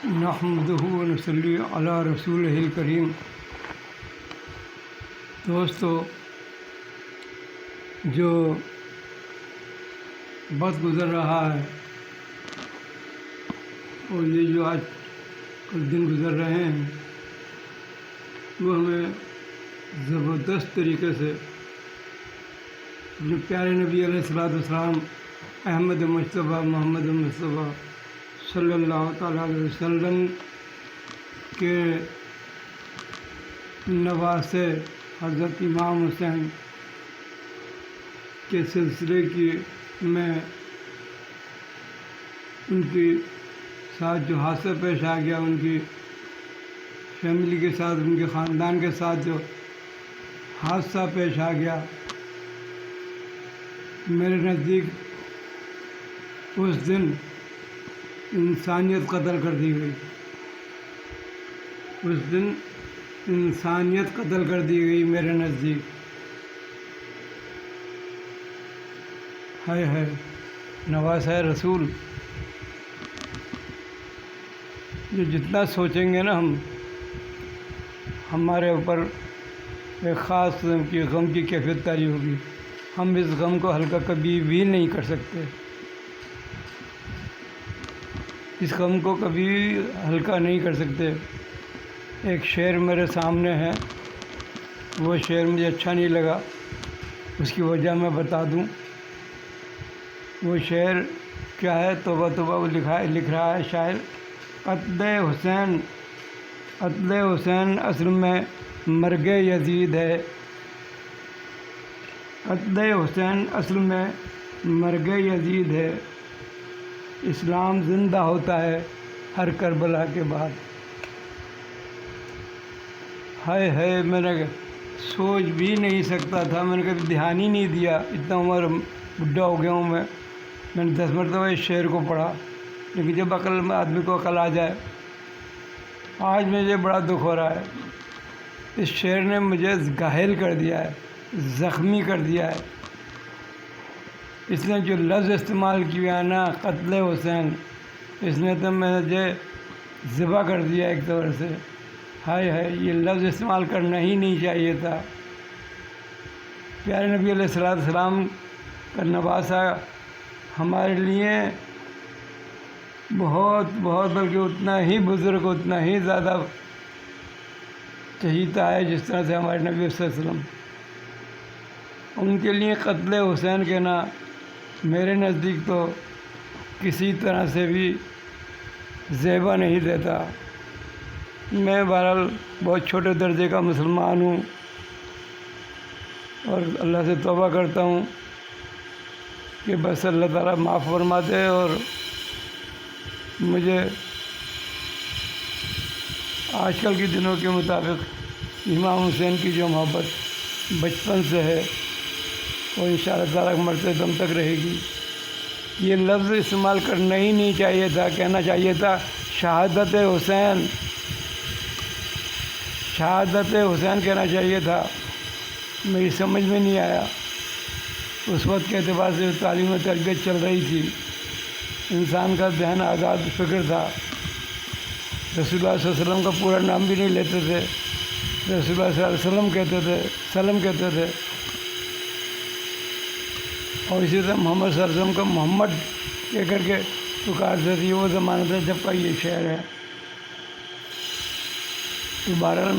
نحمدہ و نصلی علی رسولہ الکریم۔ دوستو، جو وقت گزر رہا ہے اور یہ جو آج کل دن گزر رہے ہیں وہ ہمیں زبردست طریقے سے اپنے پیارے نبی علیہ الصلوۃ والسلام احمد مصطفیٰ محمد مصطفیٰ صلی اللہ تعالیٰ علیہ وسلم کے نواسے حضرت امام حسین کے سلسلے کی میں ان کے ساتھ جو حادثہ پیش آ گیا، ان کی فیملی کے ساتھ، ان کے خاندان کے ساتھ جو حادثہ پیش آ گیا، میرے نزدیک اس دن انسانیت قتل کر دی گئی۔ اس دن انسانیت قتل کر دی گئی میرے نزدیک۔ ہے نواسہ رسول، جو جتنا سوچیں گے نا ہمارے اوپر ایک خاص قسم کی غم کی کیفیت طاری ہوگی۔ ہم اس غم کو ہلکا کبھی بھی نہیں کر سکتے، اس غم کو کبھی ہلکا نہیں کر سکتے۔ ایک شعر میرے سامنے ہے، وہ شعر مجھے اچھا نہیں لگا، اس کی وجہ میں بتا دوں۔ وہ شعر کیا ہے؟ توبہ توبہ، وہ لکھ رہا ہے شاعر، قتل حسین اصل میں مرگ یزید ہے، قتل حسین اصل میں مرگ یزید ہے، اسلام زندہ ہوتا ہے ہر کربلا کے بعد۔ میں نے سوچ بھی نہیں سکتا تھا، میں نے کبھی دھیان ہی نہیں دیا، اتنا عمر بڈھا ہو گیا ہوں میں نے 10 مرتبہ اس شعر کو پڑھا، لیکن جب آدمی کو عقل آ جائے، آج مجھے بڑا دکھ ہو رہا ہے۔ اس شعر نے مجھے گھائل کر دیا ہے، زخمی کر دیا ہے۔ اس نے جو لفظ استعمال کیا نا، قتل حسین، اس نے تو مجھے ذبح کر دیا ایک طور سے۔ یہ لفظ استعمال کرنا ہی نہیں چاہیے تھا۔ پیارے نبی علیہ الصلوۃ والسلام کا نواسہ ہمارے لیے بہت بلکہ اتنا ہی بزرگ، اتنا ہی زیادہ چہیتا ہے جس طرح سے ہمارے نبی صلی اللہ علیہ وسلم۔ ان کے لیے قتل حسین کہنا میرے نزدیک تو کسی طرح سے بھی زیبا نہیں دیتا۔ میں بہرحال بہت چھوٹے درجے کا مسلمان ہوں اور اللہ سے توبہ کرتا ہوں کہ بس اللہ تعالیٰ معاف فرما دے، اور مجھے آج کل کے دنوں کے مطابق امام حسین کی جو محبت بچپن سے ہے وہ انشاءاللہ تعالیٰ مرتے دم تک رہے گی۔ یہ لفظ استعمال کرنا ہی نہیں چاہیے تھا، کہنا چاہیے تھا شہادت حسین، شہادت حسین کہنا چاہیے تھا۔ میری سمجھ میں نہیں آیا، اس وقت کے اعتبار سے تعلیم و تربیت چل رہی تھی، انسان کا ذہن آزاد فکر تھا۔ رسول اللہ صلی اللہ علیہ وسلم کا پورا نام بھی نہیں لیتے تھے، رسول اللہ صلی اللہ علیہ وسلم کہتے تھے، اور اسی طرح محمد صلی اللہ علیہ وسلم کا محمد کہہ کر کے پکارتے تھے۔ وہ زمانہ تھا جب کا یہ شعر ہے۔ تو بہرحال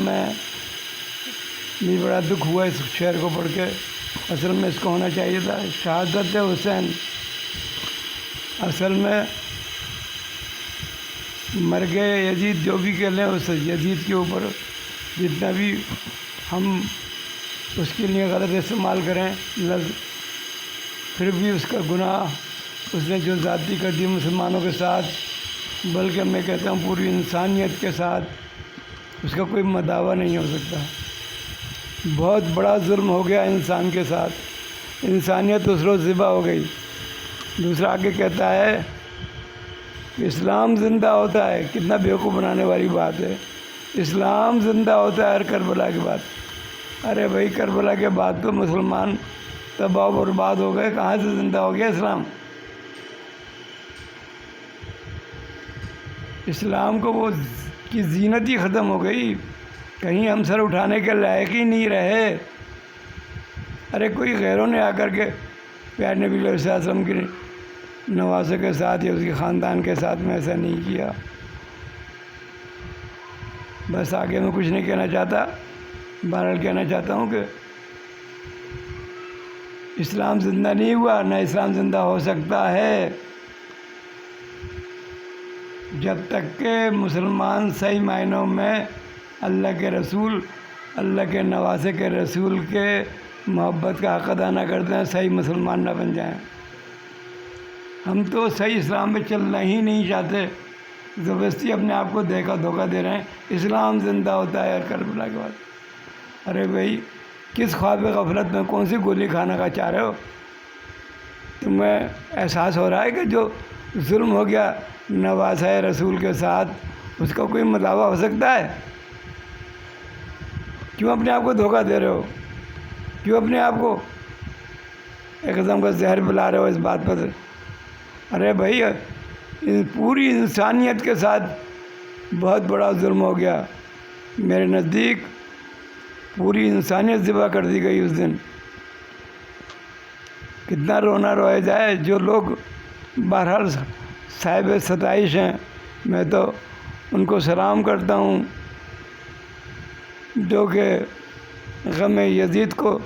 مجھے بڑا دکھ ہوا اس شعر کو پڑھ کے۔ اصل میں اس کو ہونا چاہیے تھا شہادت حسین، اصل میں مرگ یزید، جو بھی کہہ لیں اس یزید کے اوپر جتنا بھی ہم اس کے لیے غلط استعمال کریں لفظ، پھر بھی اس کا گناہ اس نے جو زیادتی کر دی مسلمانوں کے ساتھ، بلکہ میں کہتا ہوں پوری انسانیت کے ساتھ، اس کا کوئی مداوع نہیں ہو سکتا۔ بہت بڑا ظلم ہو گیا انسان کے ساتھ، انسانیت اس روز ذبح ہو گئی۔ دوسرا آگے کہتا ہے کہ اسلام زندہ ہوتا ہے، کتنا بیوقوف بنانے والی بات ہے، اسلام زندہ ہوتا ہے ہر کربلا کے بعد۔ ارے بھائی، کربلا کے بعد تو مسلمان تباہ و برباد ہو گئے، کہاں سے زندہ ہو گیا اسلام؟ اسلام کو وہ کی زینت ہی ختم ہو گئی، کہیں ہم سر اٹھانے کے لائق ہی نہیں رہے۔ ارے کوئی غیروں نے آ کر کے پیارے نبی علیہ وسلم کے نوازوں کے ساتھ یا اس کے خاندان کے ساتھ میں ایسا نہیں کیا۔ بس آگے میں کچھ نہیں کہنا چاہتا، بہرحال کہنا چاہتا ہوں کہ اسلام زندہ نہیں ہوا، نہ اسلام زندہ ہو سکتا ہے جب تک کہ مسلمان صحیح معنوں میں اللہ کے رسول، اللہ کے نوازے کے رسول کے محبت کا حق ادا نہ کرتے ہیں، صحیح مسلمان نہ بن جائیں۔ ہم تو صحیح اسلام میں چلنا ہی نہیں چاہتے، زبردستی اپنے آپ کو دھوکہ دے رہے ہیں۔ اسلام زندہ ہوتا ہے کربلا کے بعد۔ ارے بھائی کس خواب غفلت میں کون سی گولی کھانا کا چاہ رہے ہو؟ تمہیں احساس ہو رہا ہے کہ جو ظلم ہو گیا نوازہ رسول کے ساتھ اس کا کوئی مداوع ہو سکتا ہے؟ کیوں اپنے آپ کو دھوکہ دے رہے ہو؟ کیوں اپنے آپ کو ایک قسم کا زہر پلا رہے ہو اس بات پر؟ ارے بھائی پوری انسانیت کے ساتھ بہت بڑا ظلم ہو گیا، میرے نزدیک پوری انسانیت ذبح کر دی گئی اس دن۔ کتنا رونا رویا جائے۔ جو لوگ بہرحال صاحب ستائش ہیں، میں تو ان کو سلام کرتا ہوں، جو کہ غم یزید کو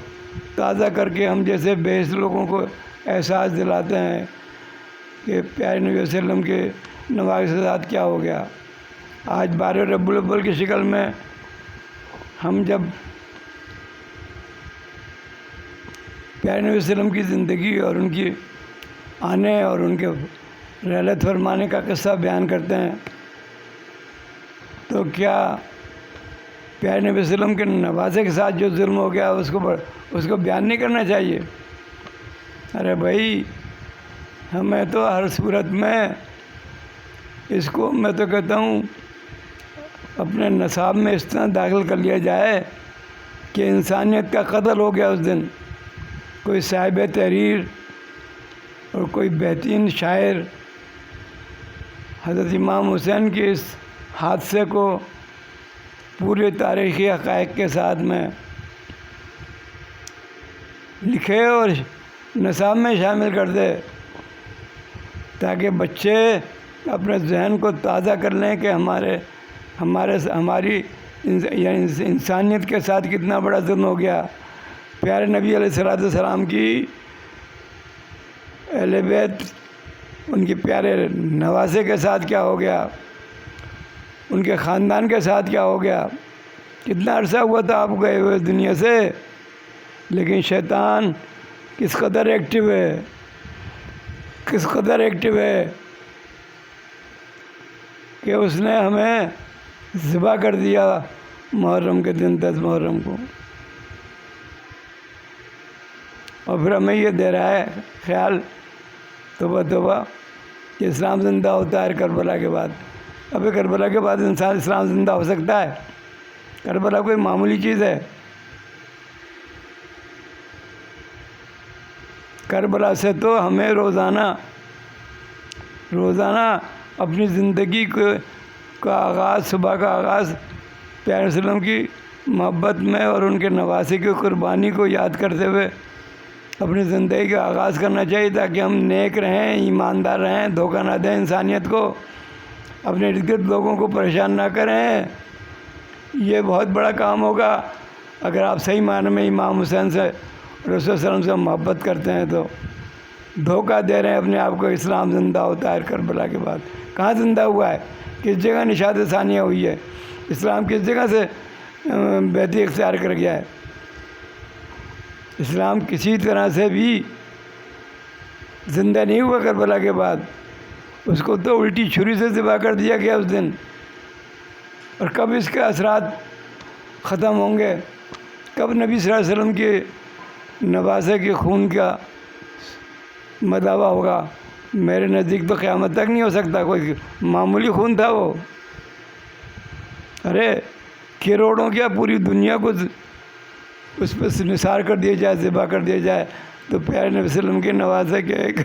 تازہ کر کے ہم جیسے بے حس لوگوں کو احساس دلاتے ہیں کہ پیارے نبی صلی اللہ علیہ وسلم کے نوازے کے ساتھ کیا ہو گیا۔ آج 12 ربیع الاول کی شکل میں ہم جب پیارے نبی صلی اللہ علیہ وسلم کی زندگی اور ان کی آنے اور ان کے رحلت فرمانے کا قصہ بیان کرتے ہیں، تو کیا پیارے نبی صلی اللہ علیہ وسلم کے نوازے کے ساتھ جو ظلم ہو گیا اس کو بیان نہیں کرنا چاہیے؟ ارے بھائی ہمیں تو ہر صورت میں اس کو میں تو کہتا ہوں اپنے نصاب میں اس طرح داخل کر لیا جائے کہ انسانیت کا قتل ہو گیا اس دن۔ کوئی صاحب تحریر اور کوئی بہترین شاعر حضرت امام حسین کے اس حادثے کو پورے تاریخی حقائق کے ساتھ میں لکھے اور نصاب میں شامل کر دے، تاکہ بچے اپنے ذہن کو تازہ کر لیں کہ ہماری انسانیت کے ساتھ کتنا بڑا ظلم ہو گیا۔ پیارے نبی علیہ السلام کی اہل بیت، ان کے پیارے نوازے کے ساتھ کیا ہو گیا، ان کے خاندان کے ساتھ کیا ہو گیا۔ کتنا عرصہ ہوا تھا آپ گئے ہوئے دنیا سے، لیکن شیطان کس قدر ایکٹیو ہے، کس قدر ایکٹیو ہے کہ اس نے ہمیں ذبح کر دیا محرم کے دن 10 محرم کو، اور پھر ہمیں یہ دے رہا ہے خیال توبہ توبہ کہ اسلام زندہ ہوتا ہے کربلا کے بعد۔ ابھی کربلا کے بعد اسلام زندہ ہو سکتا ہے؟ کربلا کوئی معمولی چیز ہے؟ کربلا سے تو ہمیں روزانہ اپنی زندگی کا آغاز، صبح کا آغاز پیارے وسلم کی محبت میں اور ان کے نواسے کی قربانی کو یاد کرتے ہوئے اپنی زندگی کا آغاز کرنا چاہیے، تاکہ ہم نیک رہیں، ایماندار رہیں، دھوکہ نہ دیں انسانیت کو، اپنے ارد گرد لوگوں کو پریشان نہ کریں۔ یہ بہت بڑا کام ہوگا اگر آپ صحیح معنی میں امام حسین سے، رسول صلی اللہ علیہ وسلم سے محبت کرتے ہیں تو۔ دھوکہ دے رہے ہیں اپنے آپ کو، اسلام زندہ ہوتا ہے کربلا کے بعد۔ کہاں زندہ ہوا ہے؟ کس جگہ نشاط ثانیہ ہوئی ہے؟ اسلام کس جگہ سے بیعت اختیار کر گیا ہے؟ اسلام کسی طرح سے بھی زندہ نہیں ہوا کربلا کے بعد، اس کو تو الٹی چھری سے ذبح کر دیا گیا اس دن۔ اور کب اس کے اثرات ختم ہوں گے؟ کب نبی صلی اللہ علیہ وسلم کے نوازے کے خون کا مداوع ہوگا؟ میرے نزدیک تو قیامت تک نہیں ہو سکتا، کوئی معمولی خون تھا وہ۔ ارے کروڑوں کیا پوری دنیا کو اس پہ نثار کر دیا جائے، ذبح کر دیا جائے، تو پیارے نبی صلی اللہ علیہ وسلم کے نوازے کے ایک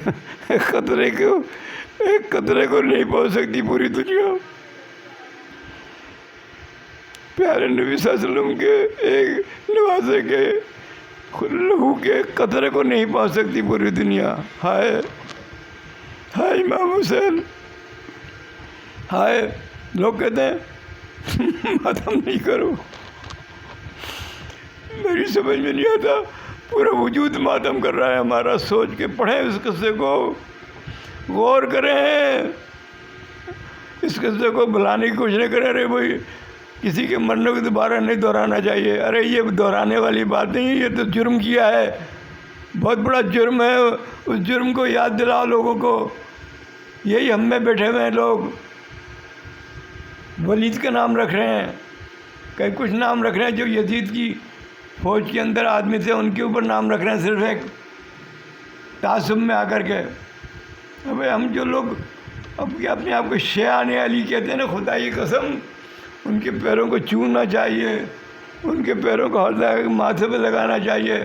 قطرے کو نہیں پہنچ سکتی پوری دنیا۔ پیارے نبی صلی اللہ علیہ وسلم کے ایک نواسے کے لہو کے قطرے کو نہیں پا سکتی پوری دنیا. ہائے ہائے امام حسین، ہائے. لوگ کہتے ہیں ماتم نہیں کرو، میری سمجھ میں نہیں آتا. پورا وجود ماتم کر رہا ہے ہمارا. سوچ کے پڑھیں اس قصے کو، غور کریں اس قصے کو، بلانے کی کوشش نہیں کریں. ارے بھائی کسی کے مرنے کو دوبارہ نہیں دہرانا چاہیے. ارے یہ دہرانے والی بات نہیں ہے، یہ تو جرم کیا ہے، بہت بڑا جرم ہے. اس جرم کو یاد دلاؤ لوگوں کو. یہی ہم میں بیٹھے ہوئے ہیں لوگ، ولید کا نام رکھ رہے ہیں، کئی کچھ نام رکھ رہے ہیں جو یزید کی فوج کے اندر آدمی تھے ان کے اوپر نام رکھ رہے ہیں صرف ایک تعصب میں آ کر کے. اب ہم جو لوگ اب اپنے آپ کو شیعان علی کہتے ہیں نا، خدا کی قسم ان کے پیروں کو چومنا چاہیے، ان کے پیروں کو ہر ماتھے پہ لگانا چاہیے.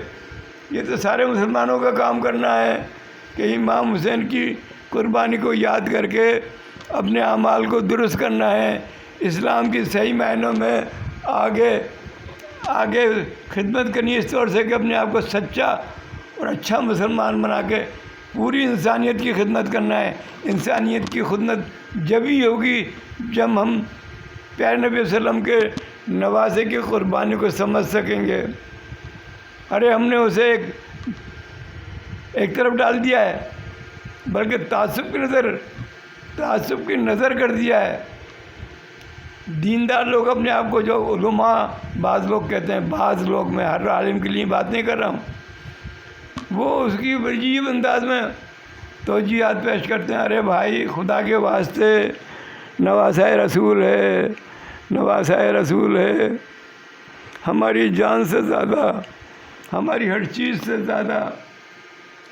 یہ تو سارے مسلمانوں کا کام کرنا ہے کہ امام حسین کی قربانی کو یاد کر کے اپنے اعمال کو درست کرنا ہے. اسلام کی صحیح معنوں میں آگے خدمت کرنی ہے، اس طور سے کہ اپنے آپ کو سچا اور اچھا مسلمان بنا کے پوری انسانیت کی خدمت کرنا ہے. انسانیت کی خدمت جب ہی ہوگی جب ہم پیارے نبی صلی اللہ علیہ وسلم کے نواسے کی قربانی کو سمجھ سکیں گے. ارے ہم نے اسے ایک طرف ڈال دیا ہے، بلکہ تعصب کی نظر کر دیا ہے. دیندار لوگ اپنے آپ کو جو علماء بعض لوگ کہتے ہیں، بعض لوگ، میں ہر عالم کے لیے بات نہیں کر رہا ہوں، وہ اس کی عجیب انداز میں توجیہات پیش کرتے ہیں. ارے بھائی خدا کے واسطے نواسہ رسول ہے، نواسہ رسول ہے، ہماری جان سے زیادہ، ہماری ہر چیز سے زیادہ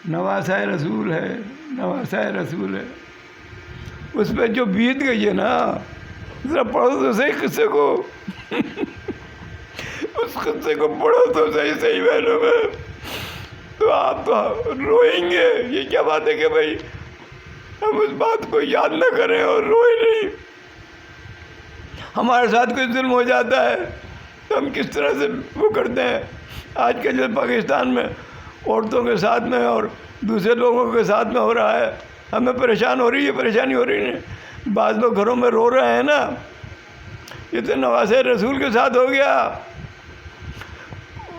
نواسہ رسول ہے، نواسہ رسول ہے. اس پہ جو بیت گئی ہے نا، ذرا پڑھو تو صحیح قصے کو اس قصے کو پڑھو تو صحیح معنوں میں، تو آپ تو روئیں گے. یہ کیا بات ہے کہ بھائی ہم اس بات کو یاد نہ کریں اور روئیں نہیں. ہمارے ساتھ کوئی ظلم ہو جاتا ہے تو ہم کس طرح سے وہ کرتے ہیں. آج کل جو پاکستان میں عورتوں کے ساتھ میں اور دوسرے لوگوں کے ساتھ میں ہو رہا ہے، ہمیں پریشانی ہو رہی ہے. بعض لوگ گھروں میں رو رہے ہیں نا، یہ تو نواسہ رسول کے ساتھ ہو گیا،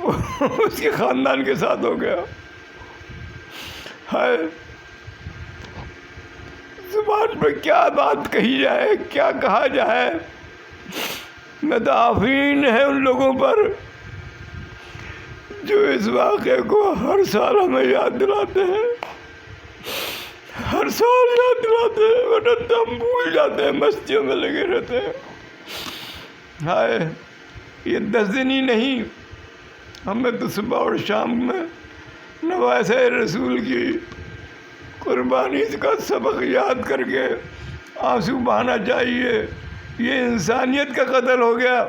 اس کے خاندان کے ساتھ ہو گیا. ہائے زبان پر کیا بات کہی جائے، کیا کہا جائے. میں تو آفرین ہے ان لوگوں پر جو اس واقعے کو ہر سال ہمیں یاد دلاتے ہیں، ہر سال یاد دلاتے ہیں، ورنہ تو ہم بھول جاتے ہیں، مستیوں میں لگے رہتے ہیں. ہائے یہ 10 دن ہی نہیں، ہمیں تو صبح اور شام میں نواسہ رسول کی قربانی کا سبق یاد کر کے آنسو بہانا چاہیے. یہ انسانیت کا قتل ہو گیا،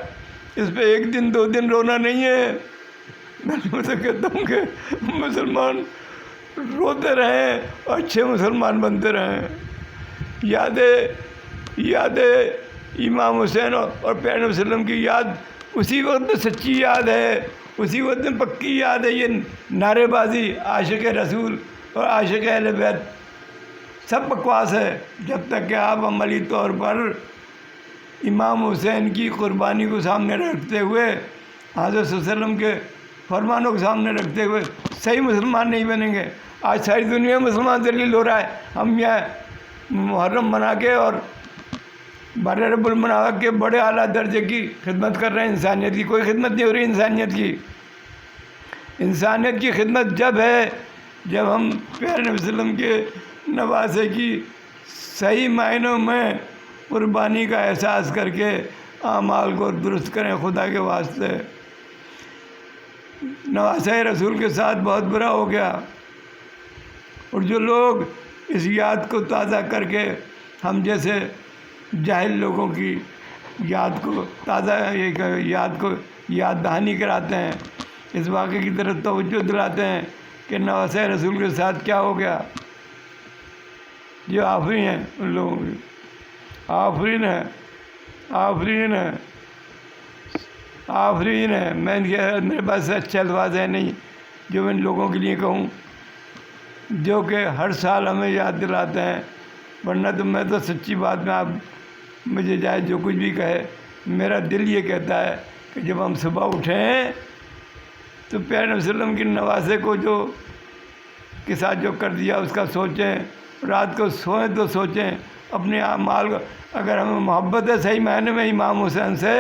اس پہ 1 دن 2 دن رونا نہیں ہے. میں تو کہتا ہوں کہ مسلمان روتے رہیں اور اچھے مسلمان بنتے رہیں. یاد امام حسین اور پیارے نبی صلی اللہ علیہ وسلم کی یاد اسی وقت میں سچی یاد ہے، اسی وقت میں پکی یاد ہے. یہ نعرے بازی عاشق رسول اور عاشق اہل بیت سب بکواس ہے، جب تک کہ آپ عملی طور پر امام حسین کی قربانی کو سامنے رکھتے ہوئے، حضرت صلی اللہ علیہ وسلم کے فرمانوں کو سامنے رکھتے ہوئے صحیح مسلمان نہیں بنیں گے. آج ساری دنیا میں مسلمان ذلیل ہو رہا ہے. ہم یہاں محرم بنا کے اور بر رب المناوق کے بڑے اعلیٰ درجے کی خدمت کر رہے ہیں. انسانیت کی کوئی خدمت نہیں ہو رہی. انسانیت کی خدمت جب ہے جب ہم پیارے نبی صلی اللہ علیہ وسلم کے نواسے کی صحیح معنوں میں قربانی کا احساس کر کے اعمال کو درست کریں. خدا کے واسطے نواسہ رسول کے ساتھ بہت برا ہو گیا، اور جو لوگ اس یاد کو تازہ کر کے ہم جیسے جاہل لوگوں کی یاد کو تازہ یاد دہانی کراتے ہیں، اس واقعے کی طرف توجہ دلاتے ہیں کہ نواسہ رسول کے ساتھ کیا ہو گیا. جو آفرین ہیں ان لوگوں کی، آفرین ہے. آفرین ہے. میں میرے پاس اچھے الفاظ ہیں نہیں جو میں ان لوگوں کے لیے کہوں، جو کہ ہر سال ہمیں یاد دلاتے ہیں. ورنہ تو میں تو سچی بات میں، آپ مجھے جائے جو کچھ بھی کہے، میرا دل یہ کہتا ہے کہ جب ہم صبح اٹھیں تو پیارے نبی صلی اللہ علیہ وسلم کی نوازے کو جو کے ساتھ جو کر دیا اس کا سوچیں. رات کو سوئیں تو سوچیں اپنے اعمال کو. اگر ہمیں محبت ہے صحیح معنی میں امام حسین سے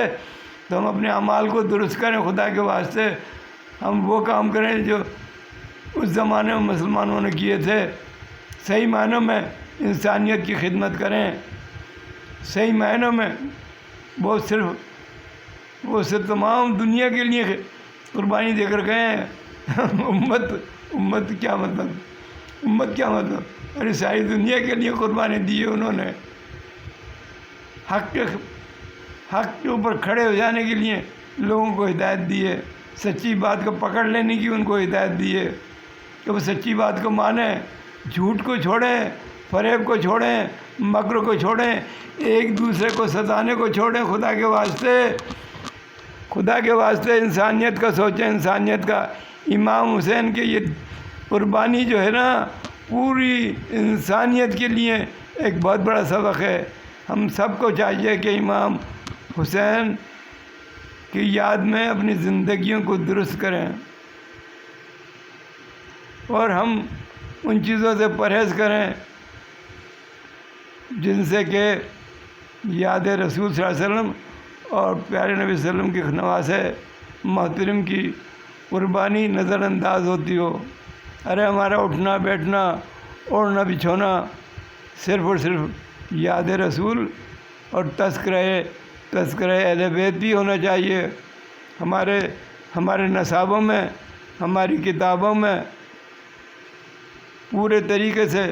تو ہم اپنے اعمال کو درست کریں خدا کے واسطے. ہم وہ کام کریں جو اس زمانے میں مسلمانوں نے کیے تھے. صحیح معنوں میں انسانیت کی خدمت کریں. صحیح معنوں میں وہ صرف تمام دنیا کے لیے قربانی دے کر گئے ہیں. امت کیا مطلب؟ ارے ساری دنیا کے لیے قربانی دی ہے انہوں نے. حق کے اوپر کھڑے ہو جانے کے لیے لوگوں کو ہدایت دی ہے. سچی بات کو پکڑ لینے کی ان کو ہدایت دی ہے کہ وہ سچی بات کو مانیں، جھوٹ کو چھوڑیں، فریب کو چھوڑیں، مکر کو چھوڑیں، ایک دوسرے کو ستانے کو چھوڑیں. خدا کے واسطے انسانیت کا سوچیں، انسانیت کا. امام حسین کے یہ قربانی جو ہے نا پوری انسانیت کے لیے ایک بہت بڑا سبق ہے. ہم سب کو چاہیے کہ امام حسین کی یاد میں اپنی زندگیوں کو درست کریں اور ہم ان چیزوں سے پرہیز کریں جن سے کہ یاد رسول صلی اللہ علیہ وسلم اور پیارے نبی صلی اللہ علیہ وسلم کے نواسے محترم کی قربانی نظر انداز ہوتی ہو. ارے ہمارا اٹھنا بیٹھنا اوڑھنا بچھونا صرف اور صرف یاد رسول اور تذکرہ اہل بیت بھی ہونا چاہیے. ہمارے نصابوں میں، ہماری کتابوں میں پورے طریقے سے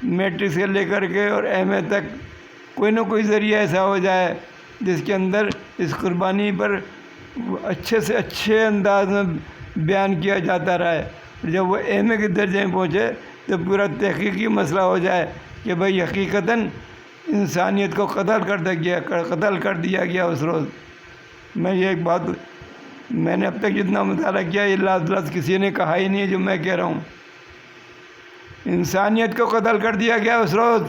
میٹرک سے لے کر کے اور ایم اے تک کوئی نہ کوئی ذریعہ ایسا ہو جائے جس کے اندر اس قربانی پر اچھے سے اچھے انداز میں بیان کیا جاتا رہے. جب وہ ایم اے کے درجے میں پہنچے تو پورا تحقیقی مسئلہ ہو جائے کہ بھائی حقیقتاً انسانیت کو قتل کر دیا گیا اس روز. میں یہ ایک بات میں نے اب تک جتنا مطالعہ کیا یہ لفظ کسی نے کہا ہی نہیں ہے جو میں کہہ رہا ہوں. انسانیت کو قتل کر دیا گیا اس روز.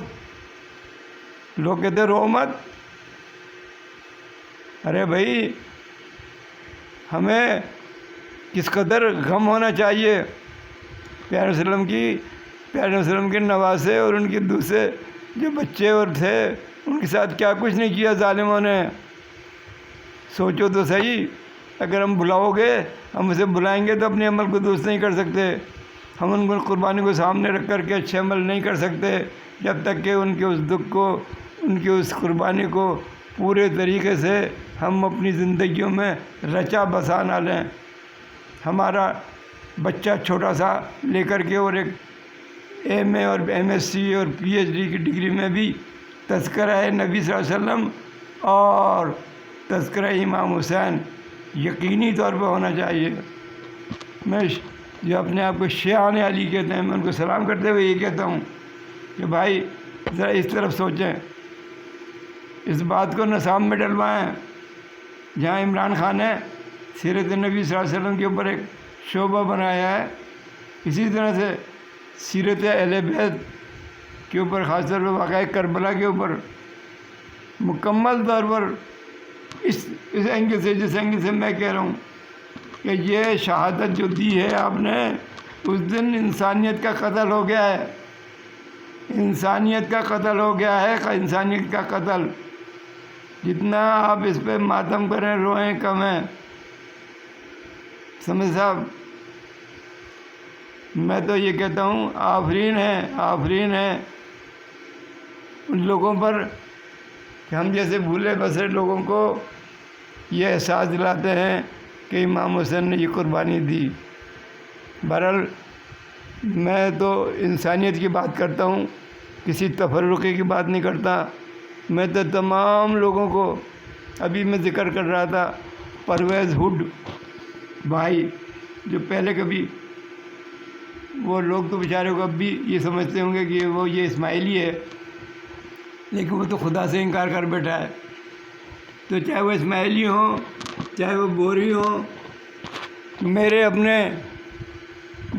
لوگ کہتے رو مت. ارے بھائی ہمیں کس قدر غم ہونا چاہیے. پیارے وسلم کے نواسے اور ان کے دوسرے جو بچے اور تھے ان کے ساتھ کیا کچھ نہیں کیا ظالموں نے. سوچو تو صحیح. اگر ہم بلاؤ گے، ہم اسے بلائیں گے تو اپنے عمل کو درست نہیں کر سکتے. ہم ان کو قربانی کو سامنے رکھ کر کے اچھے عمل نہیں کر سکتے جب تک کہ ان کے اس دکھ کو، ان کی اس قربانی کو پورے طریقے سے ہم اپنی زندگیوں میں رچا بسا نہ لیں. ہمارا بچہ چھوٹا سا لے کر کے اور ایک ایم اے اور ایم ایس سی اور پی ایچ ڈی کی ڈگری میں بھی تذکرہ نبی صلی اللہ علیہ وسلم اور تذکرہ امام حسین یقینی طور پہ ہونا چاہیے. میں جو اپنے آپ کو شیعان علی کہتے ہیں، میں ان کو سلام کرتے ہوئے یہ کہتا ہوں کہ بھائی ذرا اس طرف سوچیں، اس بات کو نصاب میں ڈلوائیں. جہاں عمران خان نے سیرت نبی صلی اللہ علیہ وسلم کے اوپر ایک شعبہ بنایا ہے، اسی طرح سے سیرت اہل بیت کے اوپر، خاص طور پر واقعہ کربلا کے اوپر مکمل طور پر اس اینگل سے، جس اینگل سے میں کہہ رہا ہوں کہ یہ شہادت جو دی ہے آپ نے، اس دن انسانیت کا قتل ہو گیا ہے. انسانیت کا قتل ہو گیا ہے. انسانیت کا قتل. جتنا آپ اس پہ ماتم کریں روئیں کم ہے. سمجھ صاحب، میں تو یہ کہتا ہوں آفرین ہے ان لوگوں پر کہ ہم جیسے بھولے بسرے لوگوں کو یہ احساس دلاتے ہیں کہ امام حسین نے یہ قربانی دی. بہرحال میں تو انسانیت کی بات کرتا ہوں، کسی تفرقے کی بات نہیں کرتا. میں تو تمام لوگوں کو، ابھی میں ذکر کر رہا تھا پرویز ہڈ بھائی، جو پہلے کبھی، وہ لوگ تو بیچارے کو اب بھی یہ سمجھتے ہوں گے کہ وہ یہ اسماعیلی ہے، لیکن وہ تو خدا سے انکار کر بیٹھا ہے. تو چاہے وہ اسماعیلی ہوں چاہے وہ بوری ہو. میرے اپنے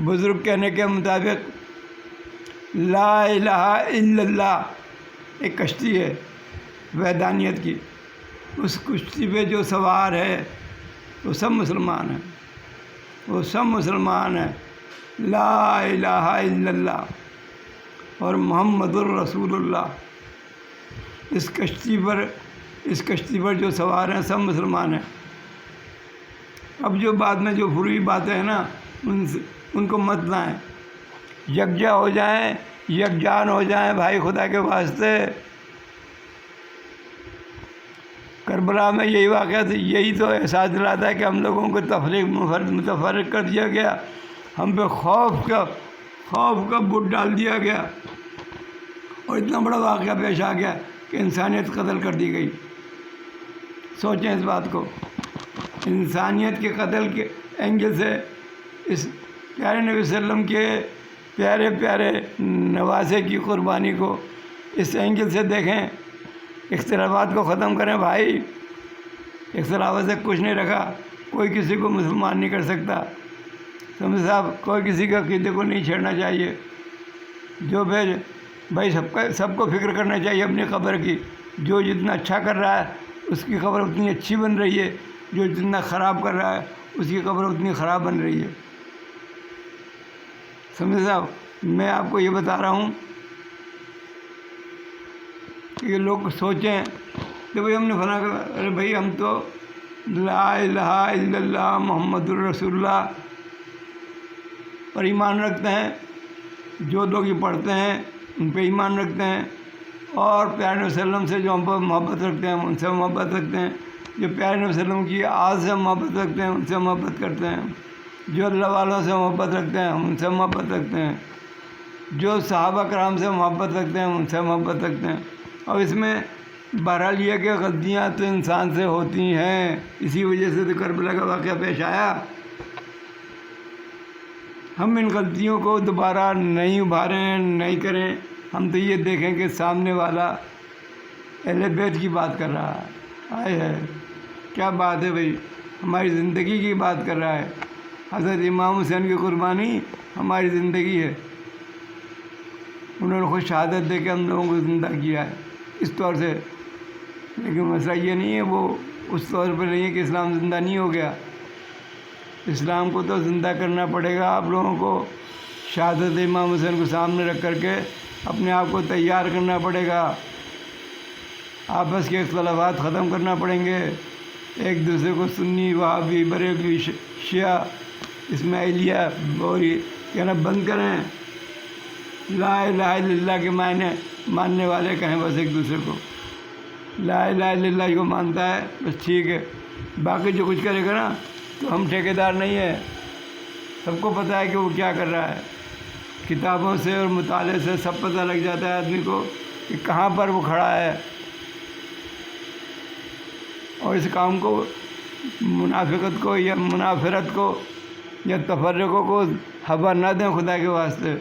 بزرگ کہنے کے مطابق لا الہ الا اللہ ایک کشتی ہے وحدانیت کی. اس کشتی پہ جو سوار ہے وہ سب مسلمان ہیں، وہ سب مسلمان ہیں. لا الہ الا اللہ اور محمد الرسول اللہ. اس کشتی پر جو سوار ہیں سب مسلمان ہیں. اب جو بعد میں جو بری باتیں ہیں نا ان کو مت لائیں. یکجا ہو جائیں، یکجان ہو جائیں بھائی خدا کے واسطے. کربلا میں یہی واقعہ تھا، یہی تو احساس دلاتا ہے کہ ہم لوگوں کو متفرق کر دیا گیا، ہم پہ خوف کا بت ڈال دیا گیا، اور اتنا بڑا واقعہ پیش آ گیا کہ انسانیت قتل کر دی گئی. سوچیں اس بات کو. انسانیت کے قتل کے اینگل سے اس پیارے نبی صلی اللہ علیہ وسلم کے پیارے پیارے نواسے کی قربانی کو اس اینگل سے دیکھیں. اختلافات کو ختم کریں بھائی. اختلافات سے کچھ نہیں رکھا. کوئی کسی کو مسلمان نہیں کر سکتا. سمجھ صاحب، کوئی کسی کے عقیدے کو نہیں چھیڑنا چاہیے. جو بھائی سب کو فکر کرنا چاہیے اپنی قبر کی. جو جتنا اچھا کر رہا ہے اس کی قبر اتنی اچھی بن رہی ہے، جو جتنا خراب کر رہا ہے اس کی قبر اتنی خراب بن رہی ہے. سمجھ صاحب، میں آپ کو یہ بتا رہا ہوں کہ لوگ سوچیں کہ بھئی ہم نے فلاں کر، ارے بھائی ہم تو لا الہ الا اللہ محمد الرسول اللہ پر ایمان رکھتے ہیں. جو لوگ یہ پڑھتے ہیں ان پہ ایمان رکھتے ہیں، اور پیارے نبی صلی اللہ علیہ وسلم سے جو ہم پر محبت رکھتے ہیں ان سے محبت رکھتے ہیں. جو پیارے نبی صلی اللہ علیہ وسلم کی آج سے محبت رکھتے ہیں ان سے محبت کرتے ہیں. جو اللہ والوں سے محبت رکھتے ہیں ہم ان سے محبت رکھتے ہیں. جو صحابہ کرام سے محبت رکھتے ہیں ان سے محبت رکھتے ہیں. اور اس میں بہرحال یہ کہ غلطیاں تو انسان سے ہوتی ہیں، اسی وجہ سے تو کربلا کا واقعہ پیش آیا. ہم ان غلطیوں کو دوبارہ نہیں ابھاریں، نہیں کریں. ہم تو یہ دیکھیں کہ سامنے والا اہل بیت کی بات کر رہا ہے. آئے ہے کیا بات ہے بھائی، ہماری زندگی کی بات کر رہا ہے. حضرت امام حسین کی قربانی ہماری زندگی ہے. انہوں نے خود شہادت دے کے ہم لوگوں کو زندہ کیا ہے اس طور سے. لیکن مسئلہ یہ نہیں ہے، وہ اس طور پر نہیں ہے کہ اسلام زندہ نہیں ہو گیا. اسلام کو تو زندہ کرنا پڑے گا. آپ لوگوں کو شہادت امام حسین کو سامنے رکھ کر کے اپنے آپ کو تیار کرنا پڑے گا. آپس کے اختلافات ختم کرنا پڑیں گے. ایک دوسرے کو سنی، وہابی، بریلوی، شیعہ، اسماعیلیہ اور کہنا بند کریں. لا الہ الا اللہ کے معنی ماننے والے کہیں بس ایک دوسرے کو. لا الہ الا اللہ کو مانتا ہے بس ٹھیک ہے. باقی جو کچھ کرے گا نا تو ہم ٹھیکیدار نہیں ہیں. سب کو پتہ ہے کہ وہ کیا کر رہا ہے. کتابوں سے اور مطالعے سے سب پتہ لگ جاتا ہے آدمی کو کہ کہاں پر وہ کھڑا ہے. اور اس کام کو، منافقت کو یا منافرت کو یا تفرقوں کو ہوا نہ دیں. خدا کے واسطے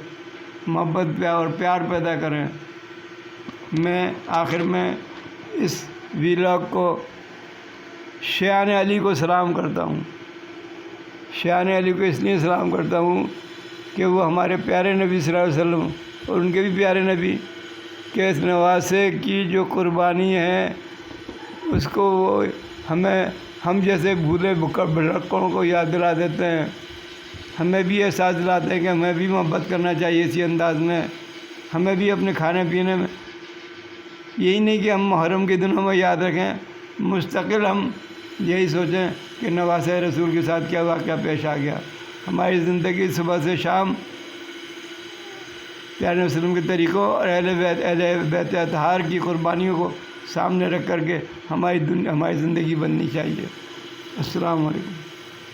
محبت اور پیار پیدا کریں. میں آخر میں اس ویلاگ کو شیعان علی کو سلام کرتا ہوں. شیعان علی کو اس لیے سلام کرتا ہوں کہ وہ ہمارے پیارے نبی صلی اللہ علیہ وسلم اور ان کے بھی پیارے نبی کے اس نواسے کی جو قربانی ہے اس کو وہ ہم جیسے بھولے بھٹکوں کو یاد دلا دیتے ہیں. ہمیں بھی احساس دلاتے ہیں کہ ہمیں بھی محبت کرنا چاہیے اسی انداز میں. ہمیں بھی اپنے کھانے پینے میں یہی نہیں کہ ہم محرم کے دنوں میں یاد رکھیں، مستقل ہم یہی سوچیں کہ نواسے رسول کے ساتھ کیا واقعہ پیش آ گیا. ہماری زندگی صبح سے شام پیارے نبی صلی اللہ علیہ وسلم کے طریقوں اور اہل بیت اطہار کی قربانیوں کو سامنے رکھ کر کے ہماری زندگی بننی چاہیے. السلام علیکم.